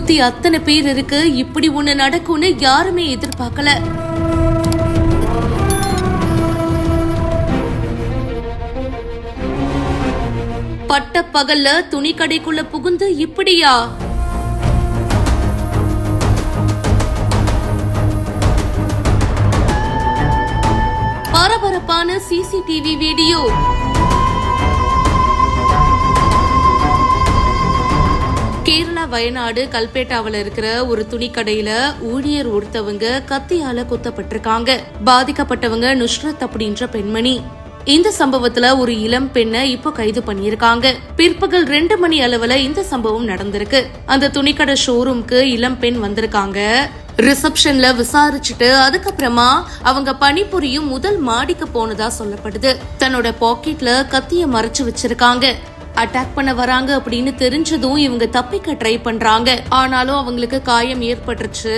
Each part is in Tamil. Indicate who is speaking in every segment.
Speaker 1: சுத்தி அத்தனை பேர் இருக்கு, இப்படி ஒண்ணு நடக்கும்னு யாருமே எதிர்பார்க்கல. பட்ட பகல்ல துணி கடைக்குள்ள புகுந்து இப்படியா? பரபரப்பான சிசிடிவி வீடியோ. கேரளா வயநாடு கல்பேட்டாவில் இருக்கிற ஒரு துணி கடையில ஊழியர் ஒருத்தவங்க கத்தியால குத்தப்பட்டிருக்காங்க. பாதிக்கப்பட்டவங்க நுஷ்ரத் அப்படின்ற பெண்மணி. இந்த சம்பவத்துல ஒரு இளம் பெண்ணை இப்போ கைது பண்ணிருக்காங்க. பிற்பகல் 2 மணி அளவுல இந்த சம்பவம் நடந்திருக்கு. அந்த துணிக்கடை ஷோரூம்க்கு இளம் பெண் வந்திருக்காங்க. ரிசப்ஷன்ல விசாரிச்சுட்டு அதுக்கப்புறமா அவங்க பணிபுரியும் முதல் மாடிக்கு போனதா சொல்லப்படுது. தன்னோட பாக்கெட்ல கத்திய மறைச்சு வச்சிருக்காங்க. அட்டாக் பண்ண வராங்க அப்படின்னு தெரிஞ்சதும் இவங்க தப்பிக்க ட்ரை பண்றாங்க. ஆனாலும் அவங்களுக்கு காயம் ஏற்பட்டுருச்சு.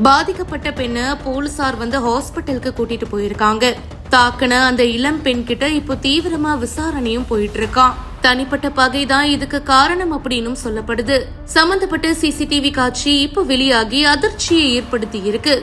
Speaker 1: பாதிக்கப்பட்ட பெண்ணை போலீசார் வந்து ஹாஸ்பிட்டலுக்கு கூட்டிட்டு போயிருக்காங்க. தாக்குன அந்த இளம் பெண் கிட்ட இப்போ தீவிரமா விசாரணையும் போயிட்டு இருக்கான். தனிப்பட்ட பகைதான் இதுக்கு காரணம் அப்படின்னு சொல்லப்படுது. சம்பந்தப்பட்ட சிசிடிவி காட்சி இப்போ வெளியாகி அதிர்ச்சியை ஏற்படுத்தி இருக்கு.